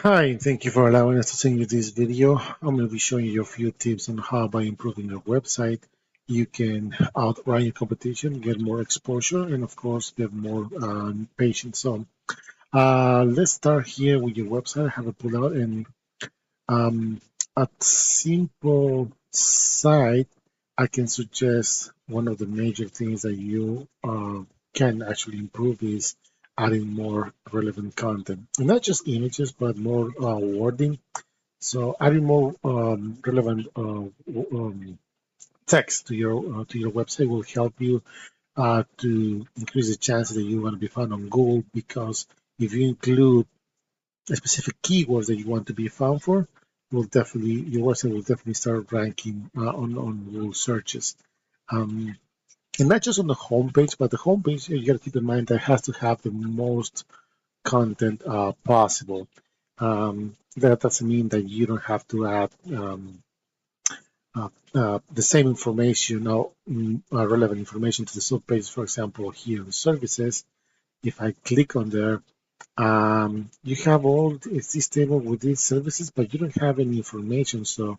Hi, thank you for allowing us to send you this video. I'm going to be showing you a few tips on how by improving your website you can outrun your competition, get more exposure, and of course get more patience. So let's start here with your website. I have it pulled out, and um, a simple site I can suggest one of the major things that you can actually improve is adding more relevant content, and not just images, but more wording. So adding more relevant text to your website will help you to increase the chances that you're going to be found on Google, because if you include a specific keywords that you want to be found for, will definitely your website will definitely start ranking on Google searches. Um, and not just on the homepage, but the homepage you got to keep in mind that has to have the most content possible. That doesn't mean that you don't have to add the same information or relevant information to the subpage. For example, here in services, if I click on there, you have all this table with these services, but you don't have any information. So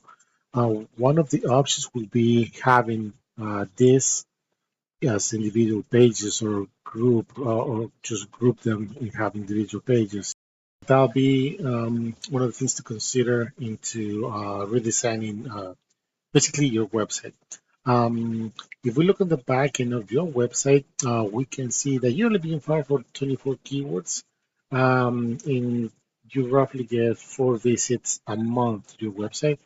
one of the options would be having this as individual pages or or just group them and have individual pages. That'll be one of the things to consider into redesigning basically your website. If we look at the back end of your website, we can see that you're only being found for 24 keywords, and you roughly get 4 visits a month to your website,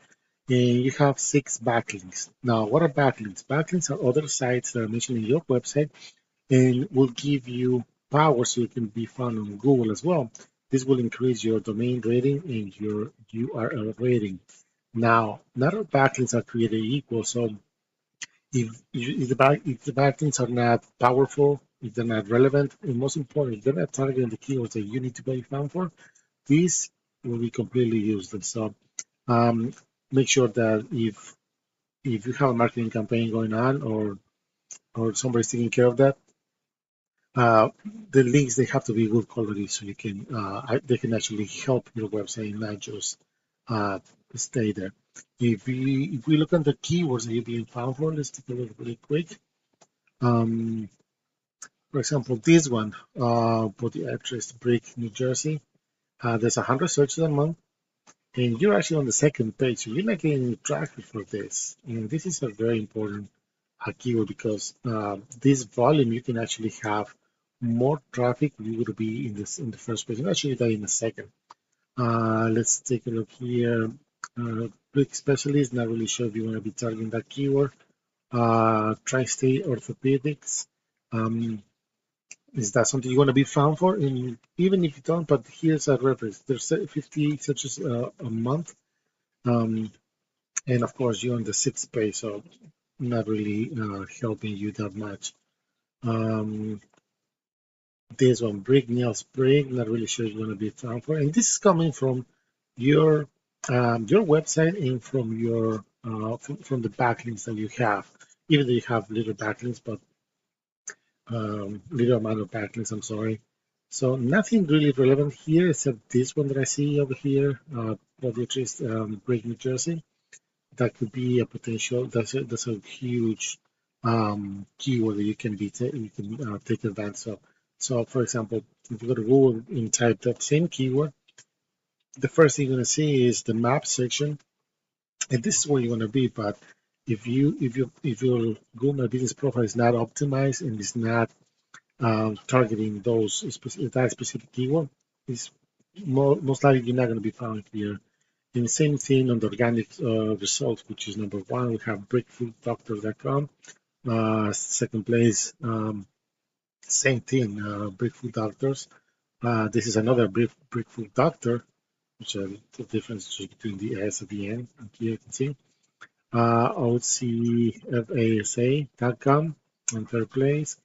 and you have 6 backlinks. Now, what are backlinks? Backlinks are other sites that are mentioned in your website and will give you power so you can be found on Google as well. This will increase your domain rating and your URL rating. Now, not all backlinks are created equal, so if the backlinks are not powerful, if they're not relevant, and most important, if they're not targeting the keywords that you need to be found for, these will be completely useless. So um, make sure that if you have a marketing campaign going on, or somebody's taking care of that, uh, the links they have to be good quality so you can they can actually help your website, not just uh, stay there. If we look at the keywords that you're being found for, let's take a look really quick. Um, for example, this one, for the address Brick, New Jersey. There's 100 searches a month, and you're actually on the second page, so you're not getting any traffic for this. And this is a very important keyword, because this volume you can actually have more traffic. You would be in this in the first page. And I'll show you that in a second. Let's take a look here. Brick specialist. Not really sure if you want to be targeting that keyword. Tri-state orthopedics. Um, is that something you want to be found for? And even if you don't, but here's a reference. There's 50 searches a month. Um, and of course, you're on the 6th page, so not really helping you that much. This one, Brick Nails Brick, not really sure you want to be found for. And this is coming from your website and from the backlinks that you have. Even though you have little backlinks, but little amount of backlinks, I'm sorry. So nothing really relevant here except this one that I see over here, which is Brick, New Jersey. That could be a potential. That's a huge keyword that you can take advantage of. So, for example, if you go to Google and type that same keyword, the first thing you're going to see is the map section, and this is where you want to be. But if your Google My Business profile is not optimized and is not targeting that specific keyword, is most likely you're not going to be found here. And the same thing on the organic results, which is number 1. We have brickfooddoctor.com. Second place, same thing, Brickfood Doctors. This is another Brickfood Doctor, which are the difference between the S at the end. Here you can see. OCFASA.com in third place,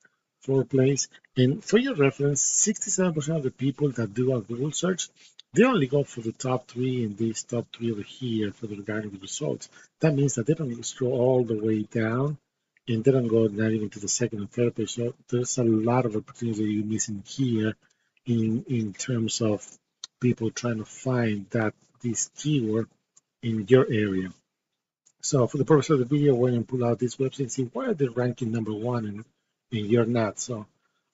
fourth place. And for your reference, 67% of the people that do a Google search, they only go for the top 3, and these top 3 over here for the organic results. That means that they don't scroll all the way down, and they don't go not even to the second and third page. So there's a lot of opportunities that you're missing here in terms of people trying to find this keyword in your area. So for the purpose of the video, we're going to pull out this website and see why are they ranking #1 and you're not. So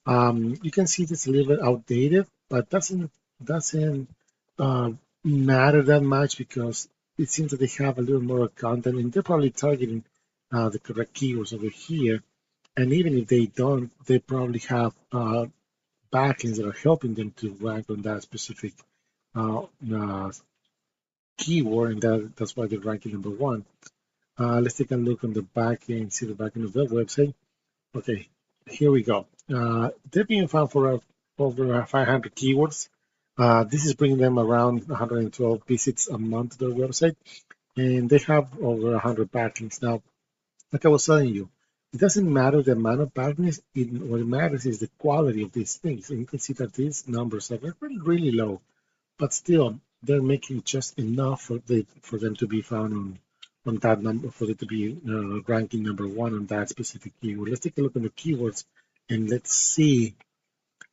you can see this a little bit outdated, but doesn't matter that much because it seems that they have a little more content and they're probably targeting the correct keywords over here. And even if they don't, they probably have backlinks that are helping them to rank on that specific keyword, and that's why they're ranking #1. Let's take a look on the back end, see the back end of their website. Okay, here we go. They're being found for over 500 keywords. This is bringing them around 112 visits a month to their website, and they have over 100 backlinks. Now, like I was telling you, it doesn't matter the amount of backlinks. What matters is the quality of these things. And you can see that these numbers are really, really low, but still, they're making just enough for them to be found on that number, for it to be ranking #1 on that specific keyword. Let's take a look at the keywords and let's see.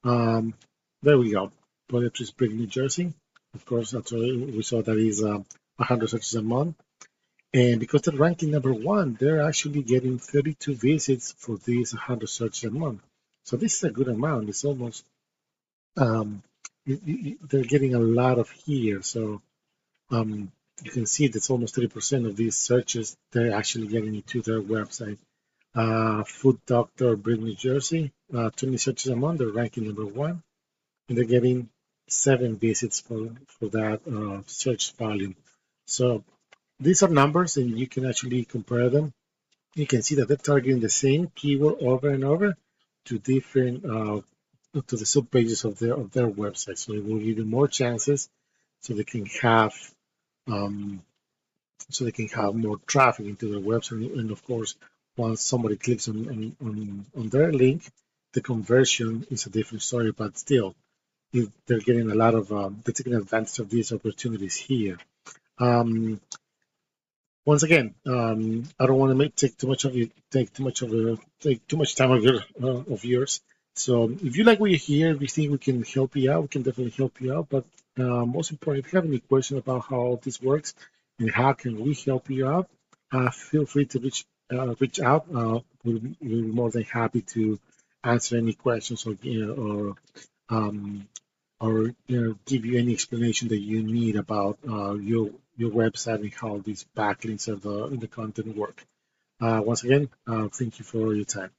There we go. Poetry Spring, New Jersey. Of course, that's what we saw that is 100 searches a month. And because they're ranking #1, they're actually getting 32 visits for these 100 searches a month. So this is a good amount. It's almost, they're getting a lot of here. So you can see that's almost 30% of these searches they're actually getting into their website. Food Doctor, Britain, New Jersey, 20 searches a month, they're ranking #1, and they're getting 7 visits for that search volume. So these are numbers, and you can actually compare them. You can see that they're targeting the same keyword over and over to different to the sub pages of their website. So it will give you more chances, so they can have more traffic into their website. And of course, once somebody clicks on their link, the conversion is a different story. But still, they're getting a lot of they're taking advantage of these opportunities here. Once again, I don't want to take too much time of yours. So if you like what you hear, if you think we can help you out, we can definitely help you out. But most important, if you have any questions about how this works and how can we help you out, feel free to reach out. We'll be more than happy to answer any questions or give you any explanation that you need about your website and how these backlinks and the content work. Once again, thank you for your time.